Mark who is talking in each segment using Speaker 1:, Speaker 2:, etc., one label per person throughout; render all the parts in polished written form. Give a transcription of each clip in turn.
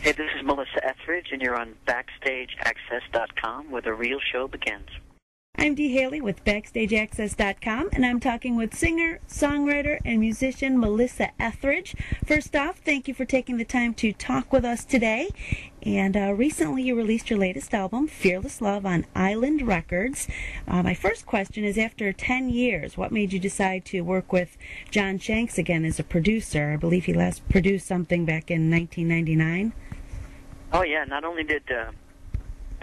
Speaker 1: Hey, this is Melissa Etheridge, and you're on BackstageAccess.com, where the real show begins.
Speaker 2: I'm Dee Haley with BackstageAccess.com, and I'm talking with singer, songwriter, and musician Melissa Etheridge. First off, thank you for taking the time to talk with us today. And recently you released your latest album, Fearless Love, on Island Records. My first question is, after 10 years, what made you decide to work with John Shanks again as a producer? I believe he last produced something back in 1999.
Speaker 1: Oh, yeah. Not only did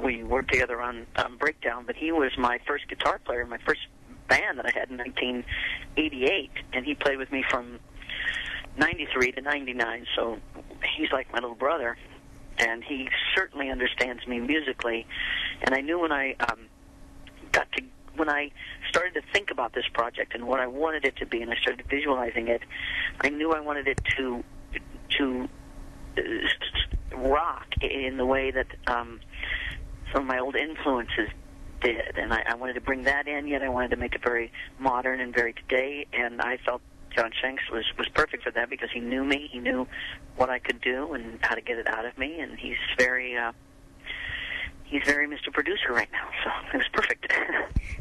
Speaker 1: we worked together on Breakdown, but he was my first guitar player in my first band that I had in 1988, and he played with me from 93 to 99, so he's like my little brother, and he certainly understands me musically. And I knew when I started to think about this project and what I wanted it to be, and I started visualizing it, I knew I wanted it to rock in the way that some of my old influences did, and I wanted to bring that in, yet I wanted to make it very modern and very today, and I felt John Shanks was perfect for that because he knew me, he knew what I could do and how to get it out of me, and he's very Mr. Producer right now, so it was perfect.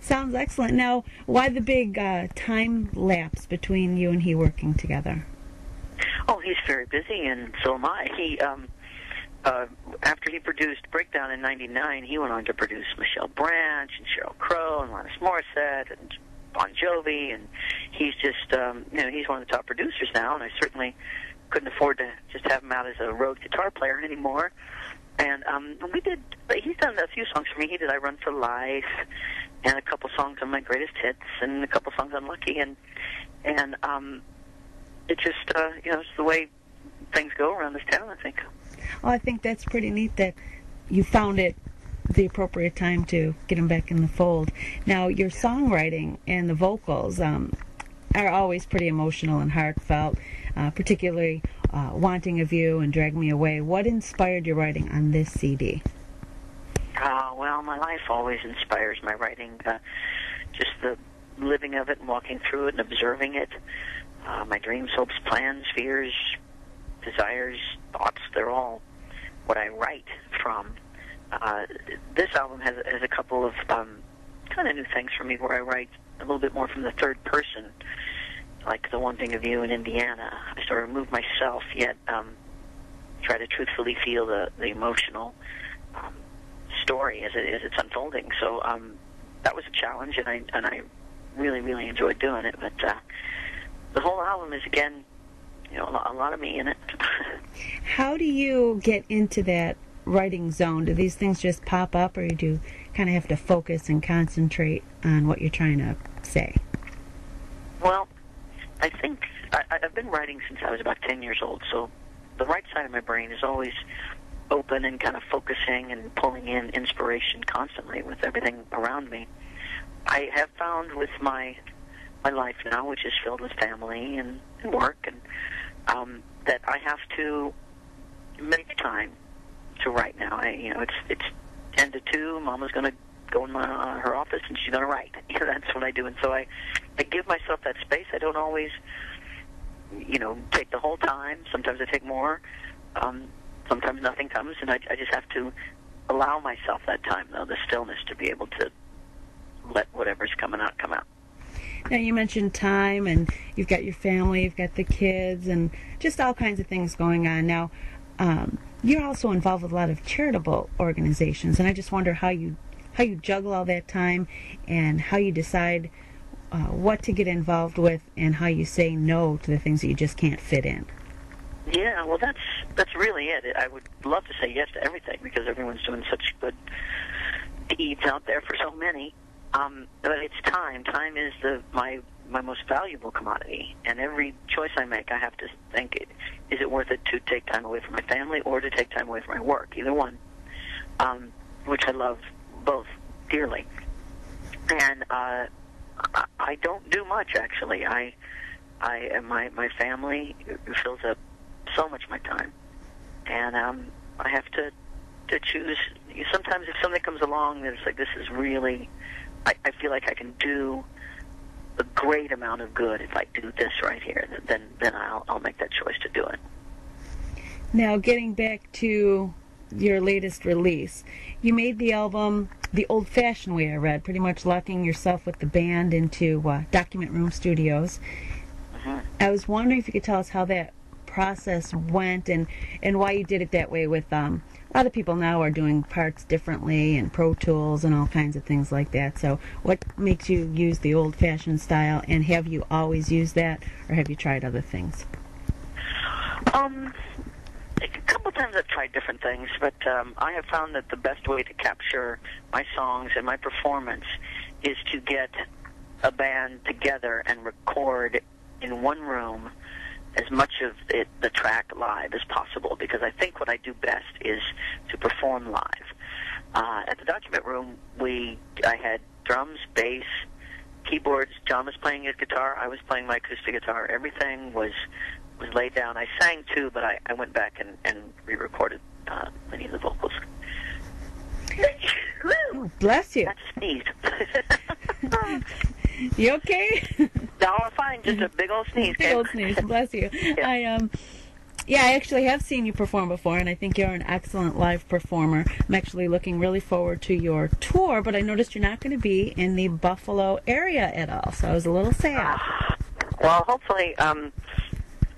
Speaker 2: Sounds excellent. Now, why the big time lapse between you and he working together?
Speaker 1: Oh, he's very busy, and so am I. He after he produced Breakdown in '99, he went on to produce Michelle Branch and Sheryl Crow and Alanis Morissette and Bon Jovi, and he's just, he's one of the top producers now, and I certainly couldn't afford to just have him out as a road guitar player anymore. And he's done a few songs for me. He did I Run for Life and a couple songs on my greatest hits and a couple songs on Lucky, and it just, it's the way things go around this town, I think.
Speaker 2: Well, I think that's pretty neat that you found it the appropriate time to get him back in the fold. Now, your songwriting and the vocals are always pretty emotional and heartfelt, particularly Wanting of You and Drag Me Away. What inspired your writing on this CD?
Speaker 1: Well, my life always inspires my writing. Just the living of it and walking through it and observing it. My dreams, hopes, plans, fears, desires, thoughts, they're all what I write from. This album has a couple of kind of new things for me where I write a little bit more from the third person, like The Wanting of You in Indiana. I sort of remove myself, yet try to truthfully feel the emotional story as it's unfolding. So that was a challenge, and I really, really enjoyed doing it. But the whole album is, again, a lot of me in it.
Speaker 2: How do you get into that writing zone? Do these things just pop up, or do you kind of have to focus and concentrate on what you're trying to say?
Speaker 1: Well, I think I've been writing since I was about 10 years old, so the right side of my brain is always open and kind of focusing and pulling in inspiration constantly with everything around me. I have found with my life now, which is filled with family and work, and that I have to make time to write now. It's 10 to 2. Mama's going to go in her office and she's going to write. That's what I do, and so I give myself that space. I don't always, take the whole time. Sometimes I take more. Sometimes nothing comes, and I just have to allow myself that time, though, the stillness, to be able to let whatever's coming out come out.
Speaker 2: Now, you mentioned time, and you've got your family, you've got the kids, and just all kinds of things going on. Now, you're also involved with a lot of charitable organizations, and I just wonder how you juggle all that time and how you decide what to get involved with and how you say no to the things that you just can't fit in.
Speaker 1: Yeah, well, that's really it. I would love to say yes to everything because everyone's doing such good deeds out there for so many. But it's time. Time is my most valuable commodity, and every choice I make, I have to think, is it worth it to take time away from my family or to take time away from my work? Either one, which I love both dearly. And I don't do much, actually. My family fills up so much of my time, and I have to choose. Sometimes if something comes along that's like, this is really, I feel like I can do a great amount of good if I do this right here, then I'll make that choice to do it.
Speaker 2: Now, getting back to your latest release, you made the album the old-fashioned way, I read, pretty much locking yourself with the band into Document Room Studios. I was wondering if you could tell us how that process went and why you did it that way. With a lot of people now are doing parts differently and Pro Tools and all kinds of things like that. So what makes you use the old-fashioned style, and have you always used that, or have you tried other things?
Speaker 1: A couple of times I've tried different things, but I have found that the best way to capture my songs and my performance is to get a band together and record in one room as much of the track live as possible, because I think what I do best is to perform live. At the Document Room, I had drums, bass, keyboards. John was playing his guitar. I was playing my acoustic guitar. Everything was laid down. I sang too, but I went back and re-recorded many of the vocals.
Speaker 2: Oh, bless you.
Speaker 1: That's a sneeze.
Speaker 2: You okay?
Speaker 1: No, I'm fine. Just a big old sneeze.
Speaker 2: Big old sneeze. Bless you.
Speaker 1: Yeah.
Speaker 2: I actually have seen you perform before, and I think you're an excellent live performer. I'm actually looking really forward to your tour, but I noticed you're not going to be in the Buffalo area at all, so I was a little sad.
Speaker 1: Well, hopefully, I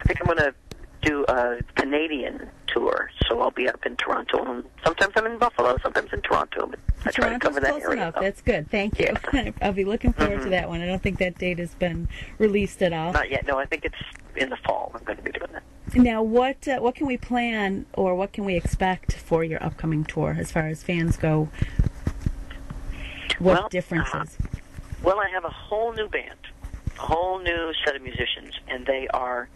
Speaker 1: think I'm going to do a Canadian tour, so I'll be up in Toronto. And sometimes I'm in Buffalo, sometimes in Toronto. But I try to cover that
Speaker 2: close
Speaker 1: area.
Speaker 2: Enough. That's good. Thank you.
Speaker 1: Yeah.
Speaker 2: I'll be looking forward to that one. I don't think that date has been released at all.
Speaker 1: Not yet. No, I think it's in the fall. I'm going to be doing that.
Speaker 2: Now, what can we plan, or what can we expect for your upcoming tour as far as fans go? What differences?
Speaker 1: Well, I have a whole new band, a whole new set of musicians, and they are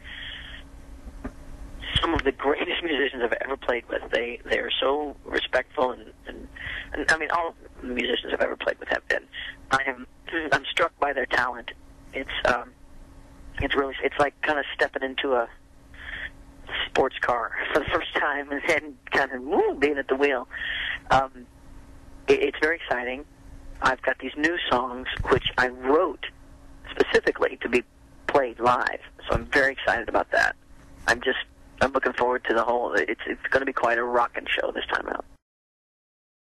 Speaker 1: some of the greatest musicians I've ever played with. They are so respectful, and I mean, all the musicians I've ever played with have been. I'm struck by their talent. It's like kind of stepping into a sports car for the first time and then kind of being at the wheel. It's very exciting. I've got these new songs which I wrote specifically to be played live, so I'm very excited about that. I'm looking forward to the whole. It's going to be quite a rockin' show this time out.